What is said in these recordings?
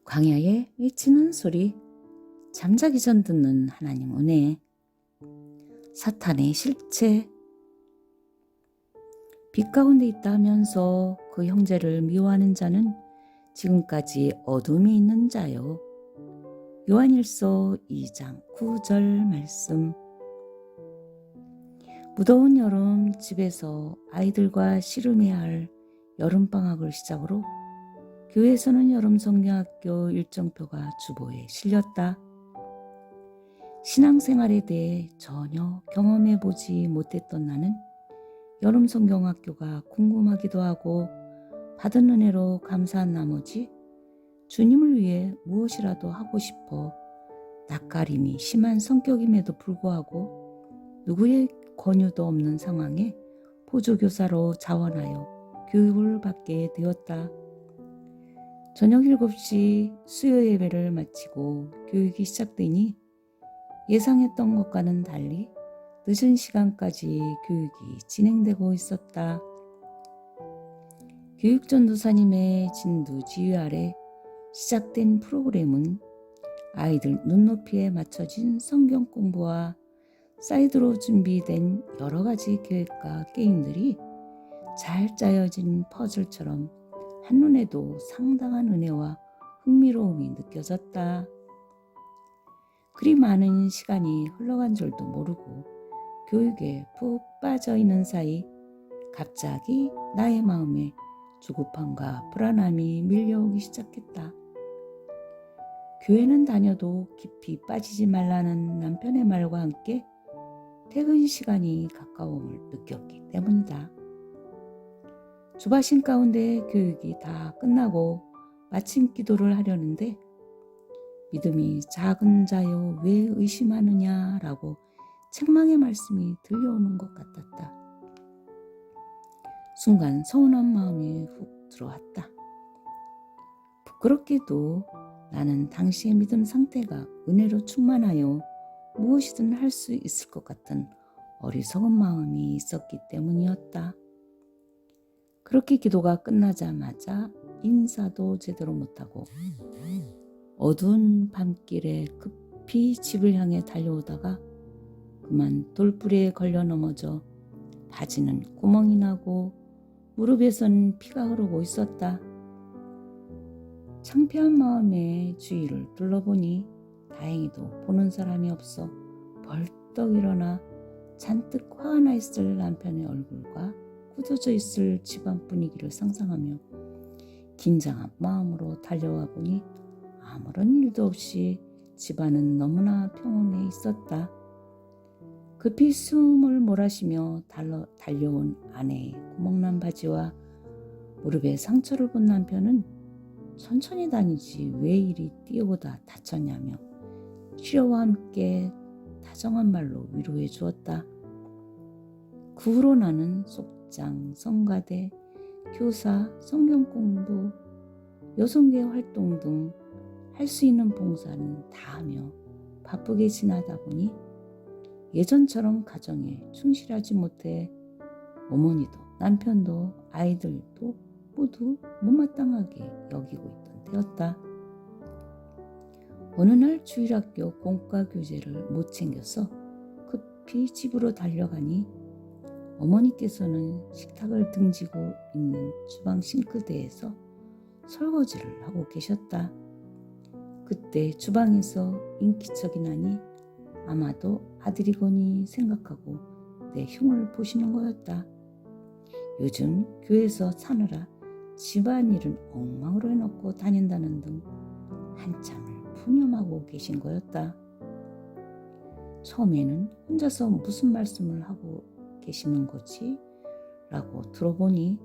광야에 외치는 소리, 잠자기 전 듣는 하나님 은혜, 사탄의 실체, 빛 가운데 있다 하면서 그 형제를 미워하는 자는 지금까지 어둠에 있는 자요. 요한일서 2장 9절 말씀. 무더운 여름 집에서 아이들과 씨름해야 할 여름방학을 시작으로 교회에서는 여름성경학교 일정표가 주보에 실렸다. 신앙생활에 대해 전혀 경험해보지 못했던 나는 여름성경학교가 궁금하기도 하고 받은 은혜로 감사한 나머지 주님을 위해 무엇이라도 하고 싶어 낯가림이 심한 성격임에도 불구하고 누구의 권유도 없는 상황에 보조교사로 자원하여 교육을 받게 되었다. 저녁 7시 수요 예배를 마치고 교육이 시작되니 예상했던 것과는 달리 늦은 시간까지 교육이 진행되고 있었다. 교육전도사님의 진두 지휘 아래 시작된 프로그램은 아이들 눈높이에 맞춰진 성경 공부와 사이드로 준비된 여러 가지 계획과 게임들이 잘 짜여진 퍼즐처럼 한눈에도 상당한 은혜와 흥미로움이 느껴졌다. 그리 많은 시간이 흘러간 줄도 모르고 교육에 푹 빠져 있는 사이 갑자기 나의 마음에 조급함과 불안함이 밀려오기 시작했다. 교회는 다녀도 깊이 빠지지 말라는 남편의 말과 함께 퇴근 시간이 가까움을 느꼈기 때문이다. 조바심 가운데 교육이 다 끝나고 마침 기도를 하려는데 믿음이 작은 자여 왜 의심하느냐라고 책망의 말씀이 들려오는 것 같았다. 순간 서운한 마음이 훅 들어왔다. 부끄럽게도 나는 당시의 믿음 상태가 은혜로 충만하여 무엇이든 할 수 있을 것 같은 어리석은 마음이 있었기 때문이었다. 그렇게 기도가 끝나자마자 인사도 제대로 못하고 어두운 밤길에 급히 집을 향해 달려오다가 그만 돌부리에 걸려 넘어져 바지는 구멍이 나고 무릎에선 피가 흐르고 있었다. 창피한 마음에 주위를 둘러보니 다행히도 보는 사람이 없어 벌떡 일어나 잔뜩 화가 나 있을 남편의 얼굴과 굳어져 있을 집안 분위기를 상상하며 긴장한 마음으로 달려와 보니 아무런 일도 없이 집안은 너무나 평온해 있었다. 급히 숨을 몰아쉬며 달려온 아내의 구멍난 바지와 무릎에 상처를 본 남편은 천천히 다니지 왜 이리 뛰어오다 다쳤냐며 치료와 함께 다정한 말로 위로해 주었다. 그 후로 나는 속장, 성가대, 교사, 성경 공부, 여성계 활동 등 할 수 있는 봉사는 다 하며 바쁘게 지나다 보니 예전처럼 가정에 충실하지 못해 어머니도 남편도 아이들도 모두 못마땅하게 여기고 있던 때였다. 어느 날 주일학교 공과 교재를 못 챙겨서 급히 집으로 달려가니 어머니께서는 식탁을 등지고 있는 주방 싱크대에서 설거지를 하고 계셨다. 그때 주방에서 인기척이 나니 아마도 아들이거니 생각하고 내 흉을 보시는 거였다. 요즘 교회에서 사느라 집안일은 엉망으로 해놓고 다닌다는 등 한참을 푸념하고 계신 거였다. 처음에는 혼자서 무슨 말씀을 하고 계시는 거지? 라고 들어보니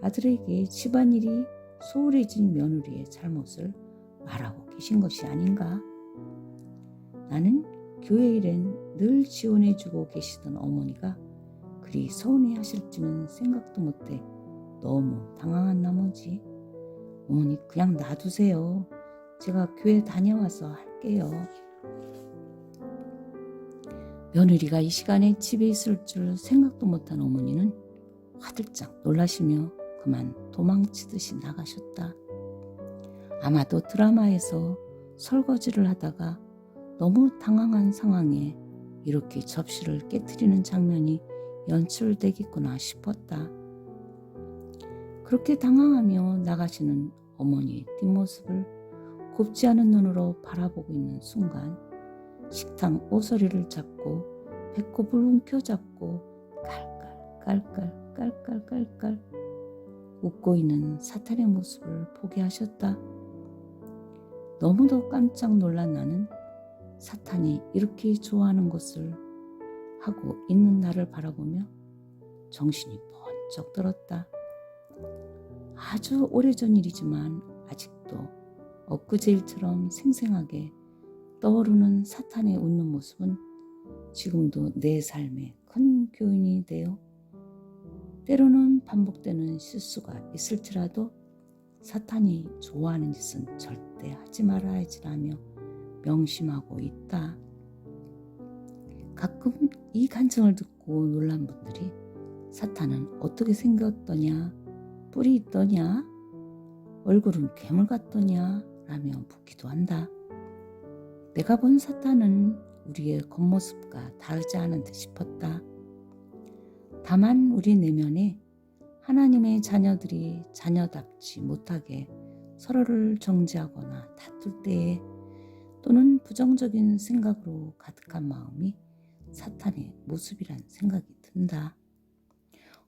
아들에게 집안일이 소홀해진 며느리의 잘못을 말하고 계신 것이 아닌가? 나는 교회 일엔 늘 지원해주고 계시던 어머니가 그리 서운해하실지는 생각도 못해 너무 당황한 나머지 어머니 그냥 놔두세요. 제가 교회 다녀와서 할게요. 며느리가 이 시간에 집에 있을 줄 생각도 못한 어머니는 화들짝 놀라시며 그만 도망치듯이 나가셨다. 아마도 드라마에서 설거지를 하다가 너무 당황한 상황에 이렇게 접시를 깨트리는 장면이 연출되겠구나 싶었다. 그렇게 당황하며 나가시는 어머니의 뒷모습을 곱지 않은 눈으로 바라보고 있는 순간 식탁 오서리를 잡고 배꼽을 움켜잡고 깔깔깔깔깔깔깔 웃고 있는 사탄의 모습을 보게 하셨다. 너무도 깜짝 놀란 나는 사탄이 이렇게 좋아하는 것을 하고 있는 나를 바라보며 정신이 번쩍 들었다. 아주 오래전 일이지만 아직도 엊그제 일처럼 생생하게 떠오르는 사탄의 웃는 모습은 지금도 내 삶에 큰 교훈이 되어 때로는 반복되는 실수가 있을지라도 사탄이 좋아하는 짓은 절대 하지 말아야지라며 명심하고 있다. 가끔 이 간증을 듣고 놀란 분들이 사탄은 어떻게 생겼더냐, 뿔이 있더냐, 얼굴은 괴물 같더냐 라며 묻기도 한다. 내가 본 사탄은 우리의 겉모습과 다르지 않은 듯 싶었다. 다만 우리 내면에 하나님의 자녀들이 자녀답지 못하게 서로를 정죄하거나 다툴 때에 또는 부정적인 생각으로 가득한 마음이 사탄의 모습이란 생각이 든다.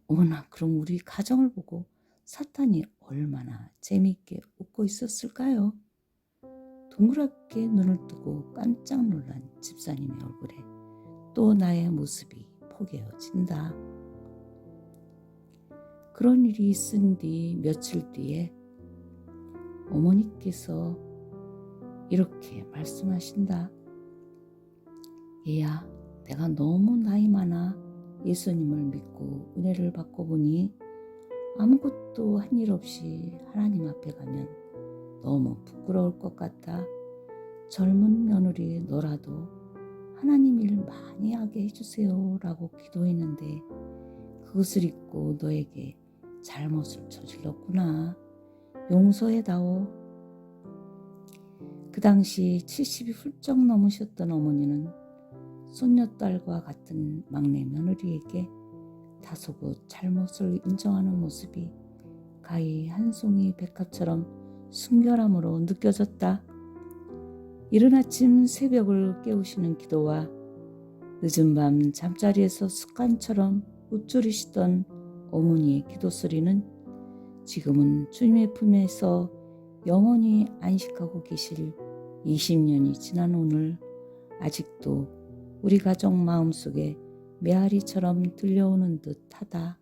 어머나, 그럼 우리 가정을 보고 사탄이 얼마나 재미있게 웃고 있었을까요? 동그랗게 눈을 뜨고 깜짝 놀란 집사님의 얼굴에 또 나의 모습이 포개어진다. 그런 일이 있은 뒤 며칠 뒤에 어머니께서 이렇게 말씀하신다. 얘야, 내가 너무 나이 많아 예수님을 믿고 은혜를 받고 보니 아무것도 한 일 없이 하나님 앞에 가면 너무 부끄러울 것 같아. 젊은 며느리 너라도 하나님 일 많이 하게 해주세요 라고 기도했는데 그것을 잊고 너에게 잘못을 저질렀구나. 용서해다오. 그 당시 70이 훌쩍 넘으셨던 어머니는 손녀딸과 같은 막내 며느리에게 다소곳 잘못을 인정하는 모습이 가히 한 송이 백합처럼 순결함으로 느껴졌다. 이른 아침 새벽을 깨우시는 기도와 늦은 밤 잠자리에서 습관처럼 읊조리시던 어머니의 기도 소리는 지금은 주님의 품에서 영원히 안식하고 계실 20년이 지난 오늘 아직도 우리 가족 마음속에 메아리처럼 들려오는 듯하다.